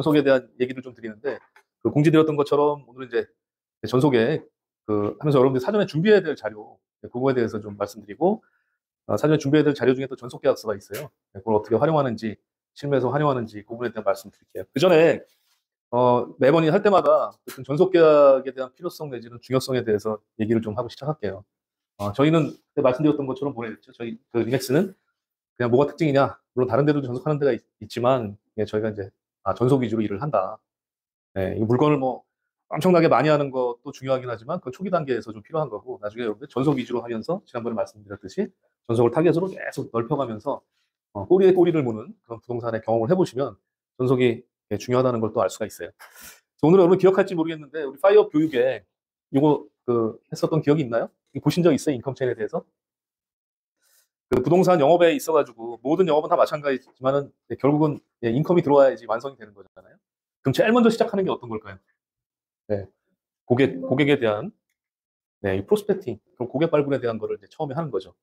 전속에 대한 얘기를 좀 드리는데, 그 공지드렸던 것처럼 오늘 이제 전속에 하면서 여러분들이 사전에 준비해야 될 자료, 그거에 대해서 좀 말씀드리고, 사전에 준비해야 될 자료 중에 또 전속 계약서가 있어요. 그걸 어떻게 활용하는지, 실무에서 활용하는지, 그 부분에 대한 말씀 드릴게요. 그 전에, 매번 할 때마다 어쨌든 전속 계약에 대한 필요성 내지는 중요성에 대해서 얘기를 좀 하고 시작할게요. 저희는 그때 말씀드렸던 것처럼 보내드렸죠. 저희 리맥스는 그냥 뭐가 특징이냐? 물론 다른 데도 전속하는 데가 있지만, 예, 저희가 이제 전속 위주로 일을 한다. 예, 이 물건을 뭐 엄청나게 많이 하는 것도 중요하긴 하지만 그 초기 단계에서 좀 필요한 거고, 나중에 여러분들 전속 위주로 하면서 지난번에 말씀드렸듯이 전속을 타겟으로 계속 넓혀가면서 꼬리에 꼬리를 무는 그런 부동산의 경험을 해보시면 전속이 예, 중요하다는 걸 또 알 수가 있어요. 오늘 여러분 기억할지 모르겠는데 우리 파이어 교육에 이거 했었던 기억이 있나요? 보신 적 있어요? 인컴 체인에 대해서? 부동산 영업에 있어가지고 모든 영업은 다 마찬가지지만은 결국은 예, 인컴이 들어와야지 완성이 되는 거잖아요. 그럼 제일 먼저 시작하는 게 어떤 걸까요? 네, 고객에 대한 네, 이 프로스펙팅, 그럼 고객 발굴에 대한 거를 이제 처음에 하는 거죠.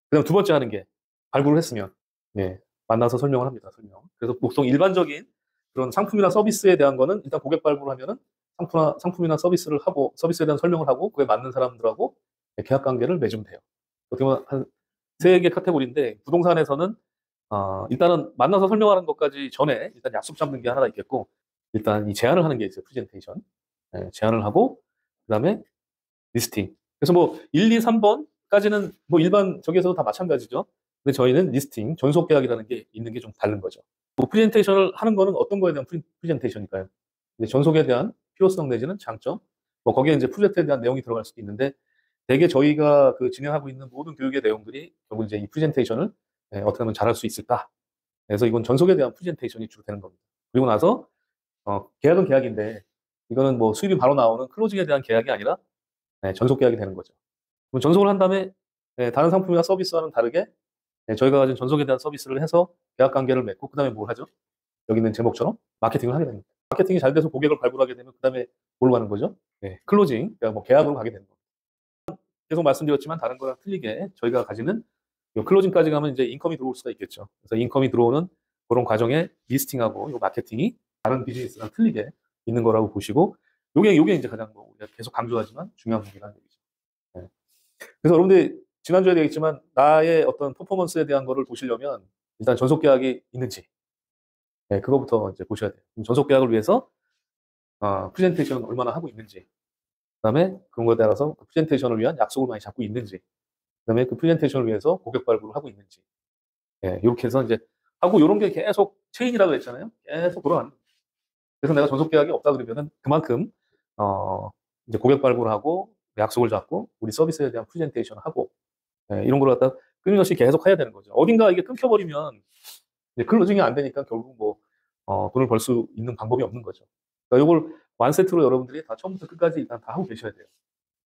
그다음 두 번째 하는 게 발굴을 했으면 네, 만나서 설명을 합니다. 설명. 그래서 보통 일반적인 그런 상품이나 서비스에 대한 거는 일단 고객 발굴을 하면은 상품이나 서비스를 하고 서비스에 대한 설명을 하고 그에 맞는 사람들하고 네, 계약 관계를 맺으면 돼요. 어떻게 보면 한 세 개 카테고리인데 부동산에서는 일단은 만나서 설명하는 것까지 전에 일단 약속 잡는 게 하나 있겠고 일단 이 제안을 하는 게 있어요. 프레젠테이션. 네, 제안을 하고 그다음에 리스팅. 그래서 뭐 1, 2, 3번까지는 뭐 일반 저기에서도 다 마찬가지죠. 근데 저희는 리스팅, 전속 계약이라는 게 있는 게 좀 다른 거죠. 뭐 프레젠테이션을 하는 거는 어떤 거에 대한 프레젠테이션일까요? 이제 전속에 대한 필요성 내지는 장점. 뭐 거기에 이제 프로젝트에 대한 내용이 들어갈 수도 있는데 대개 저희가 진행하고 있는 모든 교육의 내용들이 결국 이제 이 프레젠테이션을 어떻게 하면 잘할 수 있을까? 그래서 이건 전속에 대한 프레젠테이션이 주로 되는 겁니다. 그리고 나서 계약은 계약인데 이거는 뭐 수입이 바로 나오는 클로징에 대한 계약이 아니라 네, 전속 계약이 되는 거죠. 그럼 전속을 한 다음에 네, 다른 상품이나 서비스와는 다르게 네, 저희가 가진 전속에 대한 서비스를 해서 계약 관계를 맺고 그 다음에 뭘 하죠? 여기 있는 제목처럼 마케팅을 하게 됩니다. 마케팅이 잘 돼서 고객을 발굴하게 되면 그 다음에 뭘로 가는 거죠? 네, 클로징, 그러니까 뭐 계약으로 가게 되는 거죠. 계속 말씀드렸지만 다른 거랑 틀리게 저희가 가지는 요 클로징까지 가면 이제 인컴이 들어올 수가 있겠죠. 그래서 인컴이 들어오는 그런 과정에 리스팅하고 요 마케팅이 다른 비즈니스랑 틀리게 있는 거라고 보시고 요게 이제 가장 뭐 우리가 계속 강조하지만 중요한 부분이라는 얘기죠. 네. 그래서 여러분들 지난주에 얘기했지만 나의 어떤 퍼포먼스에 대한 거를 보시려면 일단 전속 계약이 있는지 네, 그거부터 이제 보셔야 돼요. 전속 계약을 위해서 프레젠테이션 얼마나 하고 있는지 그다음에 그런 거에 따라서 그 프레젠테이션을 위한 약속을 많이 잡고 있는지 그다음에 그 프레젠테이션을 위해서 고객 발굴을 하고 있는지 예, 이렇게 해서 이제 하고 이런 게 계속 체인이라고 했잖아요. 계속 돌아가는 거예요. 그래서 내가 전속 계약이 없다 그러면은 그만큼 이제 고객 발굴을 하고 약속을 잡고 우리 서비스에 대한 프레젠테이션을 하고 예, 이런 걸 갖다 끊임없이 계속 해야 되는 거죠. 어딘가 이게 끊겨버리면 이제 클로징이 안 되니까 결국 뭐 돈을 벌 수 있는 방법이 없는 거죠. 그러니까 이걸 완세트로 여러분들이 다 처음부터 끝까지 일단 다 하고 계셔야 돼요.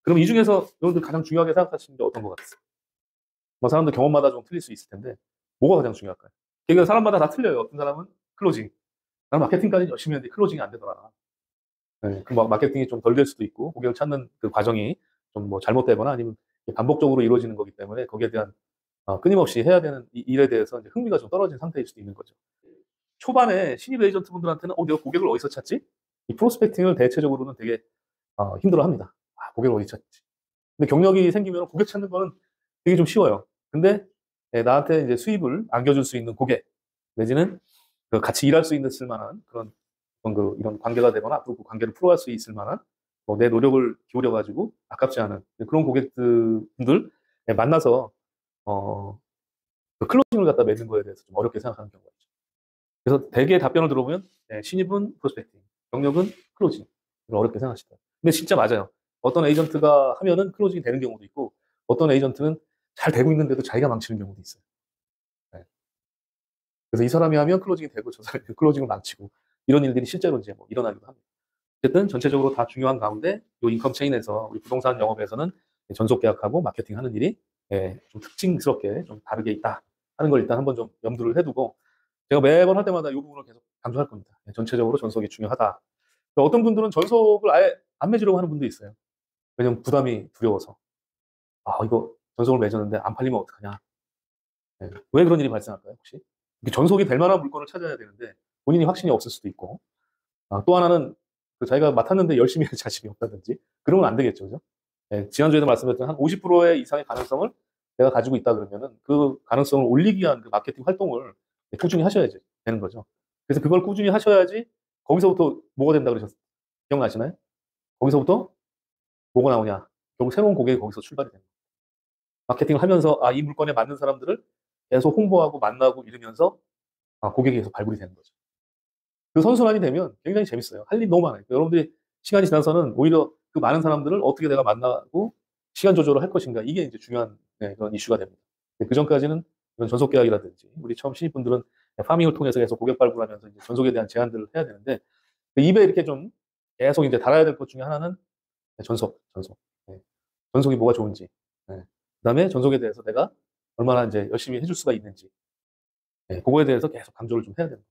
그럼 이 중에서 여러분들 가장 중요하게 생각하시는 게 어떤 것 같으세요? 뭐 사람들 경험마다 좀 틀릴 수 있을 텐데 뭐가 가장 중요할까요? 그러니까 사람마다 다 틀려요. 어떤 사람은 클로징. 나는 마케팅까지 열심히 했는데 클로징이 안 되더라. 네, 그 마케팅이 좀 덜 될 수도 있고 고객을 찾는 그 과정이 좀 뭐 잘못되거나 아니면 반복적으로 이루어지는 거기 때문에 거기에 대한 끊임없이 해야 되는 이 일에 대해서 이제 흥미가 좀 떨어진 상태일 수도 있는 거죠. 초반에 신입 에이전트 분들한테는 내가 고객을 어디서 찾지? 이 프로스펙팅을 대체적으로는 되게 힘들어합니다. 고객을 어디 찾지? 근데 경력이 생기면 고객 찾는 거는 되게 좀 쉬워요. 근데 나한테 이제 수입을 안겨줄 수 있는 고객 내지는 같이 일할 수 있는 쓸만한 그런 이런 관계가 되거나 앞으로 그 관계를 풀어갈 수 있을 만한 내 노력을 기울여 가지고 아깝지 않은 그런 고객들 분들 만나서 그 클로징을 갖다 맺는 거에 대해서 좀 어렵게 생각하는 경우가 있죠. 그래서 대개 답변을 들어보면 신입은 프로스펙팅, 경력은 클로징 어렵게 생각하시더라고요. 근데 진짜 맞아요. 어떤 에이전트가 하면은 클로징이 되는 경우도 있고 어떤 에이전트는 잘 되고 있는데도 자기가 망치는 경우도 있어요. 네. 그래서 이 사람이 하면 클로징이 되고 저 사람이 클로징을 망치고 이런 일들이 실제로 이제 뭐 일어나기도 합니다. 어쨌든 전체적으로 다 중요한 가운데 이 인컴 체인에서 우리 부동산 영업에서는 전속 계약하고 마케팅 하는 일이 좀 특징스럽게 좀 다르게 있다 하는 걸 일단 한번 좀 염두를 해두고 제가 매번 할 때마다 이 부분을 계속 강조할 겁니다. 전체적으로 전속이 중요하다. 어떤 분들은 전속을 아예 안 맺으려고 하는 분도 있어요. 왜냐면 부담이 두려워서. 이거 전속을 맺었는데 안 팔리면 어떡하냐. 왜 그런 일이 발생할까요, 혹시? 전속이 될 만한 물건을 찾아야 되는데 본인이 확신이 없을 수도 있고 또 하나는 그 자기가 맡았는데 열심히 할 자신이 없다든지 그런 건 안 되겠죠. 그죠? 예, 지난주에도 말씀드렸던 한 50% 이상의 가능성을 내가 가지고 있다 그러면은 그 가능성을 올리기 위한 그 마케팅 활동을 꾸준히 하셔야지 되는 거죠. 그래서 그걸 꾸준히 하셔야지 거기서부터 뭐가 된다 그러셨어요? 기억나시나요? 거기서부터 뭐가 나오냐? 결국 새로운 고객이 거기서 출발이 됩니다. 마케팅을 하면서 이 물건에 맞는 사람들을 계속 홍보하고 만나고 이러면서 고객이 계속 발굴이 되는 거죠. 그 선순환이 되면 굉장히 재밌어요. 할 일이 너무 많아요. 여러분들이 시간이 지나서는 오히려 그 많은 사람들을 어떻게 내가 만나고 시간 조절을 할 것인가 이게 이제 중요한 그런 이슈가 됩니다. 그 전까지는 이런 전속 계약이라든지 우리 처음 신입분들은 파밍을 통해서 계속 고객 발굴하면서 이제 전속에 대한 제안들을 해야 되는데 그 입에 이렇게 좀 계속 이제 달아야 될 것 중에 하나는 전속. 네. 전속이 뭐가 좋은지. 네. 그다음에 전속에 대해서 내가 얼마나 이제 열심히 해줄 수가 있는지. 네. 그거에 대해서 계속 강조를 좀 해야 됩니다.